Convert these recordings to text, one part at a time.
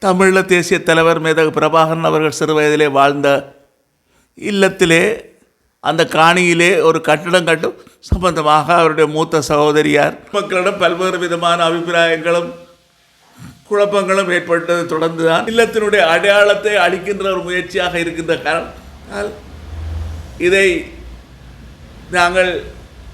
தமிழீழ தேசிய தலைவர் மேதகு பிரபாகரன் அவர்கள் சிறு வயதிலே வாழ்ந்த இல்லத்திலே அந்த காணியிலே ஒரு கட்டடம் கட்டும் சம்பந்தமாக அவருடைய மூத்த சகோதரியார் மக்களிடம் பல்வேறு விதமான அபிப்பிராயங்களும் குழப்பங்களும் ஏற்பட்டது. தொடர்ந்துதான் இல்லத்தினுடைய அடையாளத்தை அளிக்கின்ற ஒரு முயற்சியாக இருக்கின்ற காரணம் இதை நாங்கள்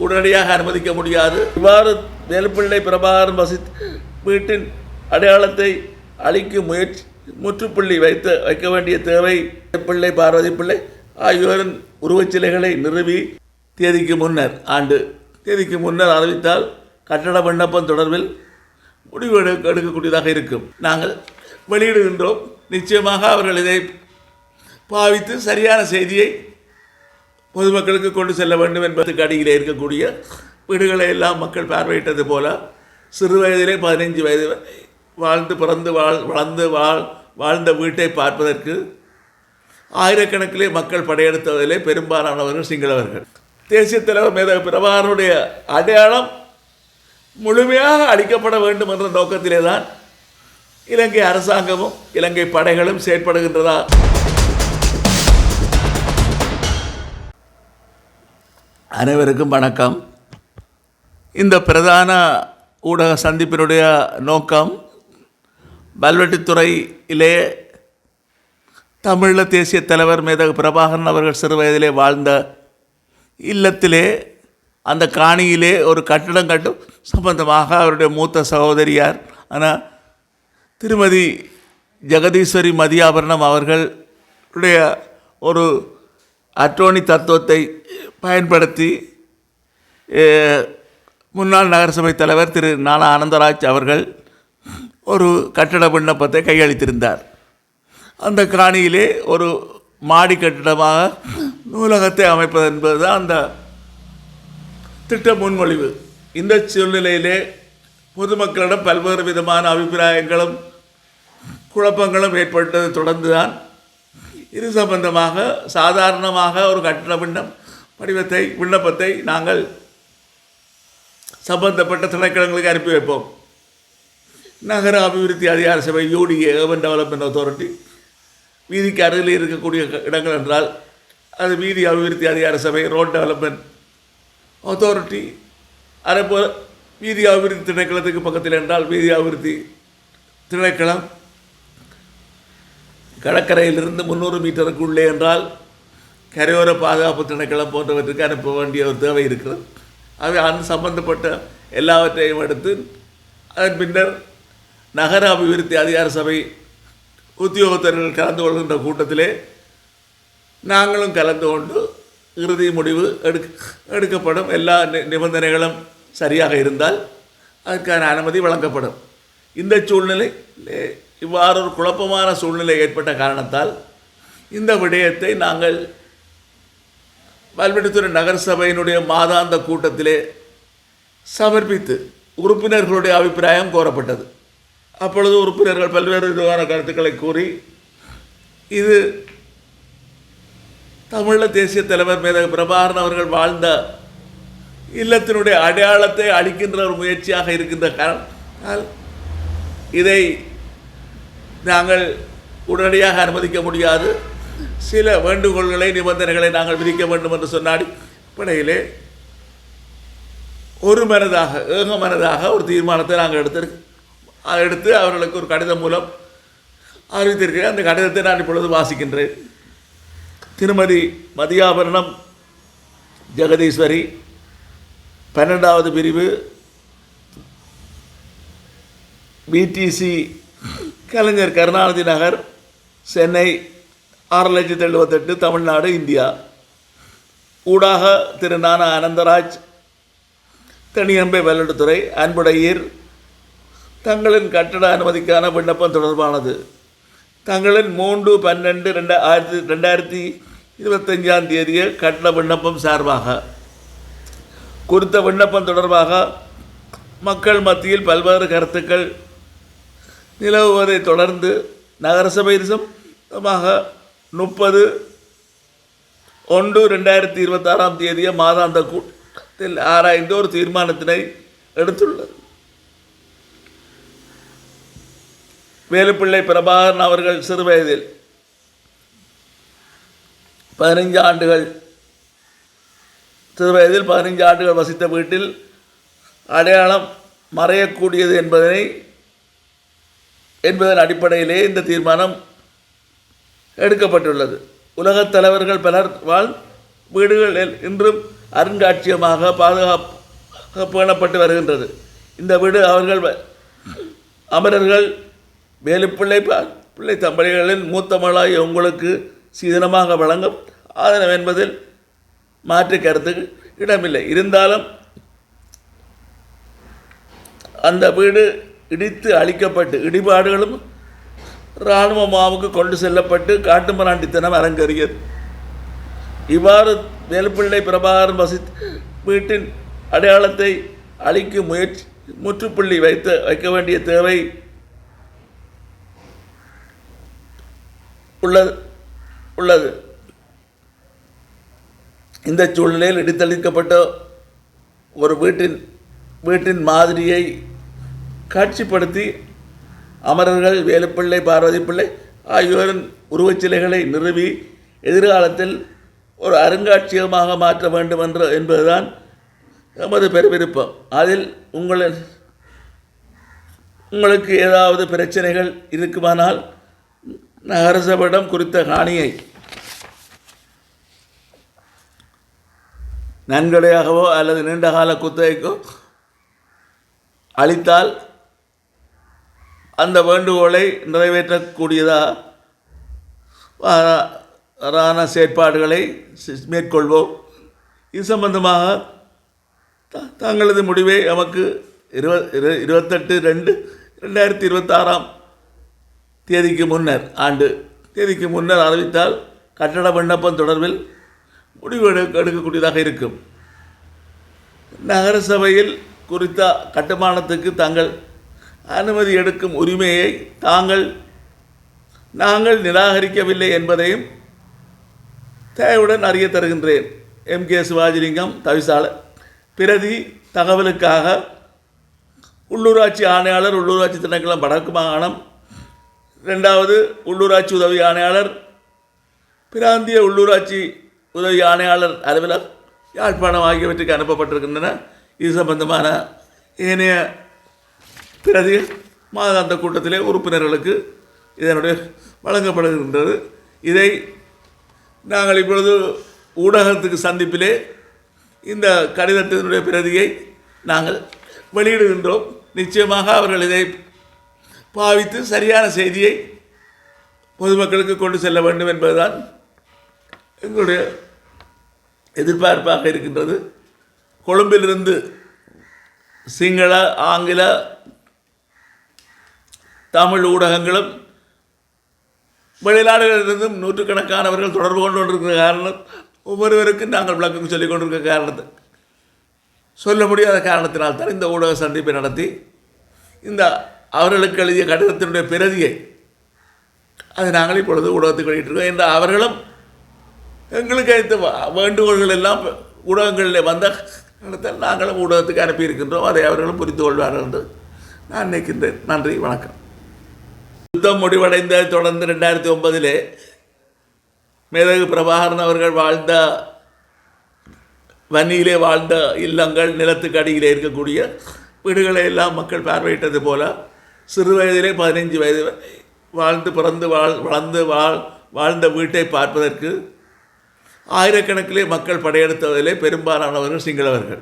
உடனடியாக அனுமதிக்க முடியாது. இவ்வாறு வேலுப்பிள்ளை பிரபாகரன் வீட்டின் அடையாளத்தை அளிக்கும் முயற்சி முற்றுப்புள்ளி வைக்க வேண்டிய தேவை பிள்ளை பார்வதி பிள்ளை ஆகியோரின் உருவச்சிலைகளை நிறுவி தேதிக்கு முன்னர் அறிவித்தால் கட்டட விண்ணப்பம் தொடர்பில் முடிவு எடுக்கக்கூடியதாக இருக்கும். நாங்கள் வெளியிடுகின்றோம். நிச்சயமாக அவர்கள் இதை பாவித்து சரியான செய்தியை பொதுமக்களுக்கு கொண்டு செல்ல வேண்டும் என்பதற்கு அடியிலே இருக்கக்கூடிய வீடுகளை எல்லாம் மக்கள் பார்வையிட்டது போல சிறு வயதிலே 15 வயது வாழ்ந்து பிறந்து வாழ்ந்த வீட்டை பார்ப்பதற்கு ஆயிரக்கணக்கிலே மக்கள் படையெடுத்ததிலே பெரும்பாலானவர்கள் சிங்களவர்கள். தேசிய தலைவர் மேதகு பிரபாகரனுடைய அடையாளம் முழுமையாக அளிக்கப்பட வேண்டும் என்ற நோக்கத்திலே தான் இலங்கை அரசாங்கமும் இலங்கை படைகளும் செயற்படுகின்றதா? அனைவருக்கும் வணக்கம். இந்த பிரதான ஊடக சந்திப்பினுடைய நோக்கம் வல்வெட்டித்துறையிலே தமிழீழ தேசிய தலைவர் மேதகு பிரபாகரன் அவர்கள் சிறு வயதிலே வாழ்ந்த இல்லத்திலே அந்த காணியிலே ஒரு கட்டடம் கட்டும் சம்பந்தமாக அவருடைய மூத்த சகோதரியார் திருமதி ஜெகதீஸ்வரி மதியாபரணம் அவர்களுடைய ஒரு அட்டோர்னி தத்துவத்தை பயன்படுத்தி முன்னாள் நகரசபை தலைவர் திரு நானா ஆனந்தராஜ் அவர்கள் ஒரு கட்டட விண்ணப்பத்தை கையளித்திருந்தார். அந்த காணியிலே ஒரு மாடி கட்டிடமாக நூலகத்தை அமைப்பது என்பது அந்த திட்ட முன்மொழிவு. இந்த சூழ்நிலையிலே பொதுமக்களிடம் பல்வேறு விதமான அபிப்பிராயங்களும் குழப்பங்களும் ஏற்பட்டது. தொடர்ந்துதான் இது சம்பந்தமாக சாதாரணமாக ஒரு கட்டட விண்ணப்பத்தை நாங்கள் சம்பந்தப்பட்ட திணைக்களங்களுக்கு அனுப்பி வைப்போம். நகர அபிவிருத்தி அதிகார சபை UDA urban டெவலப்மெண்ட் அத்தாரிட்டி, வீதிக்கு அருகில் இருக்கக்கூடிய இடங்கள் என்றால் அது வீதி அபிவிருத்தி அதிகார சபை, ரோட் டெவலப்மெண்ட் அத்தாரிட்டி, அதேபோல் வீதி அபிவிருத்தி திணைக்களத்துக்கு பக்கத்தில் என்றால் வீதி அபிவிருத்தி திணைக்களம், கடற்கரையிலிருந்து 300 மீட்டருக்குள்ளே என்றால் கரையோர பாதுகாப்பு திணைக்களம் போன்றவற்றுக்கு அனுப்ப வேண்டிய ஒரு தேவை இருக்கிறது. அவை அந்த சம்பந்தப்பட்ட எல்லாவற்றையும் எடுத்து அதன் பின்னர் நகர அபிவிருத்தி அதிகார சபை உத்தியோகத்தர்கள் கலந்து கொள்கின்ற கூட்டத்திலே நாங்களும் கலந்து கொண்டு இறுதி முடிவு எடுக்கப்படும். எல்லா நிபந்தனைகளும் சரியாக இருந்தால் அதற்கான அனுமதி வழங்கப்படும். இந்த சூழ்நிலையிலே இவ்வாறு ஒரு குழப்பமான சூழ்நிலை ஏற்பட்ட காரணத்தால் இந்த விடயத்தை நாங்கள் வல்வெட்டித்துறை நகர சபையினுடைய மாதாந்த கூட்டத்திலே சமர்ப்பித்து உறுப்பினர்களுடைய அபிப்பிராயம் கோரப்பட்டது. அப்பொழுது உறுப்பினர்கள் பல்வேறு விதமான கருத்துக்களை கூறி இது தமிழீழ தேசிய தலைவர் மேதகு பிரபாகரன் அவர்கள் வாழ்ந்த இல்லத்தினுடைய அடையாளத்தை அளிக்கின்ற ஒரு முயற்சியாக இருக்கின்ற காரணம் இதை நாங்கள் உடனடியாக அனுமதிக்க முடியாது. சில வேண்டுகோள்களை நிபந்தனைகளை நாங்கள் விதிக்க வேண்டும் என்று சொன்னாடி படையிலே ஏகமனதாக ஒரு தீர்மானத்தை நாங்கள் எடுத்து அவர்களுக்கு ஒரு கடிதம் மூலம் அறிவித்திருக்கிறேன். அந்த கடிதத்தை நான் இப்பொழுது வாசிக்கின்றேன். திருமதி மதியாபரணம் ஜெகதீஸ்வரி, 12வது பிரிவு, BTC கலைஞர் கருணாநிதி நகர், சென்னை 6,78,000, தமிழ்நாடு, இந்தியா. ஊடாக திரு நானா ஆனந்தராஜ், தனியம்பை வல்வெட்டித்துறை, அன்புடையீர். தங்களின் கட்டட அனுமதிக்கான விண்ணப்பம் தொடர்பானது. தங்களின் 3/12/2025 கட்டட விண்ணப்பம் சார்பாக குறித்த விண்ணப்பம் தொடர்பாக மக்கள் மத்தியில் பல்வேறு கருத்துக்கள் நிலவுவதை தொடர்ந்து நகரசபை சம்பந்தமாக 30/1/2026 மாதாந்த கூட்டத்தில் ஆராய்ந்து ஒரு தீர்மானத்தினை எடுத்துள்ளது. வேலுப்பிள்ளை பிரபாகரன் அவர்கள் சிறுவயதில் 15 ஆண்டுகள் சிறுவயதில் 15 ஆண்டுகள் வசித்த வீட்டில் அடையாளம் மறையக்கூடியது என்பதன் அடிப்படையிலே இந்த தீர்மானம் எடுக்கப்பட்டுள்ளது. உலகத் தலைவர்கள் பலர் வீடுகள் இன்றும் அருங்காட்சியகமாக பாதுகாப்பு பேணப்பட்டு வருகின்றது. இந்த வீடு அமரர்கள் வேலுப்பிள்ளை தம்பதிகளின் மூத்த மகளாய் உங்களுக்கு சீதனமாக வழங்கும் ஆதரவு என்பதில் மாற்று கருத்துக்கு இடமில்லை. இருந்தாலும் அந்த வீடு இடித்து அழிக்கப்பட்டு இடிபாடுகளும் இராணுவ முகாமுக்கு கொண்டு செல்லப்பட்டு காட்டுமிராண்டித்தனம் அரங்கேறியது. இவ்வாறு வேலுப்பிள்ளை பிரபாகரன் வீட்டின் அடையாளத்தை அழிக்கும் முற்றுப்புள்ளி வைக்க வேண்டிய தேவை உள்ளது. இந்த சூழ்நிலையில் இடித்தளிக்கப்பட்ட ஒரு வீட்டின் மாதிரியை காட்சிப்படுத்தி அமரர்கள் வேலுப்பிள்ளை பார்வதி பிள்ளை ஆகியோரின் உருவச்சிலைகளை நிறுவி எதிர்காலத்தில் ஒரு அருங்காட்சியகமாக மாற்ற வேண்டும் என்பதுதான் எமது பெருவிருப்பம். அதில் உங்களுக்கு ஏதாவது பிரச்சனைகள் இருக்குமானால் நகரசபையிடம் குறித்த காணியை நன்கொடையாகவோ அல்லது நீண்டகால குத்தகைக்கோ அளித்தால் அந்த வேண்டுகோளை நிறைவேற்றக்கூடியதான செயற்பாடுகளை மேற்கொள்வோம். இது சம்பந்தமாக தங்களது முடிவை நமக்கு 28/2/2026 தேதிக்கு முன்னர் அறிவித்தால் கட்டட விண்ணப்பம் தொடர்பில் முடிவு எடுக்கக்கூடியதாக இருக்கும். நகர சபையில் குறித்த கட்டுமானத்துக்கு தாங்கள் அனுமதி எடுக்கும் உரிமையை நாங்கள் நிராகரிக்கவில்லை என்பதையும் தயவுடன் அறிய தருகின்றேன். MK சிவாஜிலிங்கம், தவிசாளர். பிரதி தகவலுக்காக உள்ளூராட்சி ஆணையாளர், உள்ளூராட்சி திணைக்களம் வடக்கு மாகாணம், 2வது உள்ளூராட்சி உதவி ஆணையாளர், பிராந்திய உள்ளூராட்சி உதவி ஆணையாளர் அலுவலர், யாழ்ப்பாணம் ஆகியவற்றுக்கு அனுப்பப்பட்டிருக்கின்றன. இது சம்பந்தமான ஏனைய பிரதிகள் மாதாந்த கூட்டத்திலே உறுப்பினர்களுக்கு இதனுடைய வழங்கப்படுகின்றது. இதை நாங்கள் இப்பொழுது ஊடகத்துக்கு சந்திப்பிலே இந்த கடிதத்தினுடைய பிரதியை நாங்கள் வெளியிடுகின்றோம். நிச்சயமாக அவர்கள் இதை பாவித்து சரியான செய்தியை பொதுமக்களுக்கு கொண்டு செல்ல வேண்டும் என்பதுதான் எங்களுடைய எதிர்பார்ப்பாக இருக்கின்றது. கொழும்பிலிருந்து சிங்கள, ஆங்கில, தமிழ் ஊடகங்களும் வெளிநாடுகளிலிருந்தும் நூற்றுக்கணக்கானவர்கள் தொடர்பு கொண்டிருக்கிற காரணம், ஒவ்வொருவருக்கும் நாங்கள் விளக்கம் சொல்லிக் கொண்டிருக்கிற காரணத்தை சொல்ல முடியாத காரணத்தினால்தான் இந்த ஊடக சந்திப்பை நடத்தி இந்த அவர்களுக்கு எழுதிய கடிதத்தினுடைய பிரதியை அதை நாங்கள் இப்பொழுது ஊடகத்துக்கு வெளியிட்டிருக்கோம். என்ற அவர்களும் எங்களுக்கு அளித்த வேண்டுகோள்கள் எல்லாம் ஊடகங்களில் வந்த இடத்தில் நாங்களும் ஊடகத்துக்கு அனுப்பியிருக்கின்றோம். அதை அவர்களும் புரிந்து கொள்வார்கள் என்று நான் நினைக்கின்றேன். நன்றி, வணக்கம். யுத்தம் முடிவடைந்த தொடர்ந்து 2009 மேதகு பிரபாகரன் அவர்கள் வன்னியிலே வாழ்ந்த இல்லங்கள், நிலத்துக்கு அடியிலே இருக்கக்கூடிய வீடுகளை எல்லாம் மக்கள் பார்வையிட்டது போல சிறு வயதிலே 15 வயது வாழ்ந்த வீட்டை பார்ப்பதற்கு ஆயிரக்கணக்கிலே மக்கள் படையெடுத்ததிலே பெரும்பாலானவர்கள் சிங்களவர்கள்.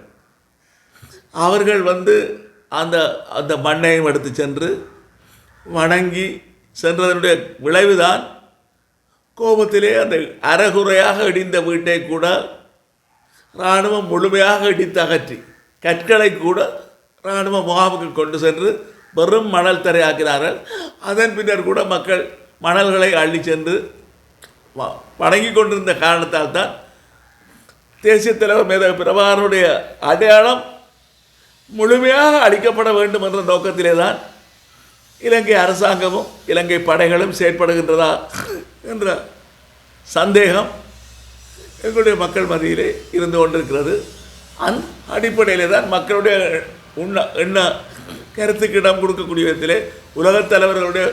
அவர்கள் அந்த மண்ணையும் எடுத்து சென்று வணங்கி சென்றதனுடைய விளைவுதான் கோபத்திலே அந்த அறகுறையாக இடிந்த வீட்டை கூட இராணுவம் முழுமையாக இடித்து அகற்றி கற்களை கூட இராணுவ முகாமுக்கு கொண்டு சென்று வெறும் மணல் தரையாக்கினார்கள். அதன் பின்னர் கூட மக்கள் மணல்களை அள்ளி சென்று வணங்கி கொண்டிருந்த காரணத்தால் தான் தேசிய தலைவர் மேதகு பிரபாகரனுடைய அடையாளம் முழுமையாக அளிக்கப்பட வேண்டும் என்ற நோக்கத்திலே தான் இலங்கை அரசாங்கமும் இலங்கை படைகளும் செயற்படுகின்றதா என்ற சந்தேகம் எங்களுடைய மக்கள் மத்தியிலே இருந்து கொண்டிருக்கிறது. அந்த அடிப்படையிலே தான் மக்களுடைய கருத்துக்கு இடம் கொடுக்கக்கூடிய விதத்திலே உலகத் தலைவர்களுடைய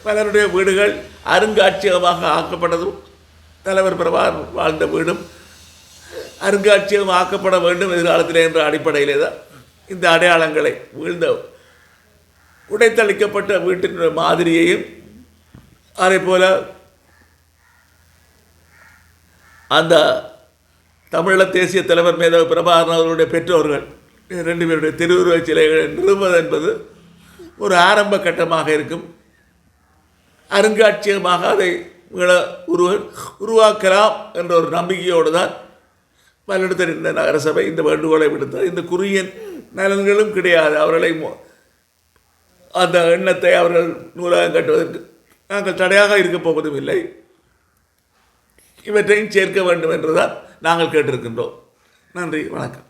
பலருடைய வீடுகள் அருங்காட்சியகமாக ஆக்கப்பட்டதும் தலைவர் பிரபாகரன் வாழ்ந்த வீடும் அருங்காட்சியகம் ஆக்கப்பட வேண்டும் எதிர்காலத்திலே என்ற அடிப்படையிலே தான் இந்த அடையாளங்களை வீழ்ந்த உடைத்தளிக்கப்பட்ட வீட்டினுடைய மாதிரியையும் அதே போல அந்த தமிழீழ தேசிய தலைவர் மேதாவி பிரபாகரன் அவர்களுடைய பெற்றோர்கள் 2 பேருடைய திருவுருவச் சிலைகளை நிறுவுவது என்பது ஒரு ஆரம்ப கட்டமாக இருக்கும். அருங்காட்சியகமாக அதை உருவாக்கலாம் என்ற ஒரு நம்பிக்கையோடு தான் பல்லெடுத்த இந்த நகரசபை இந்த வேண்டுகோளை விடுத்தார். இந்த குறுகிய நலன்களும் கிடையாது. அவர்களை அந்த எண்ணத்தை அவர்கள் நூலகம் கட்டுவதற்கு நாங்கள் தடையாக இருக்கப் போவதும் இல்லை. இவற்றையும் சேர்க்க வேண்டும் என்றுதான் நாங்கள் கேட்டிருக்கின்றோம். நன்றி, வணக்கம்.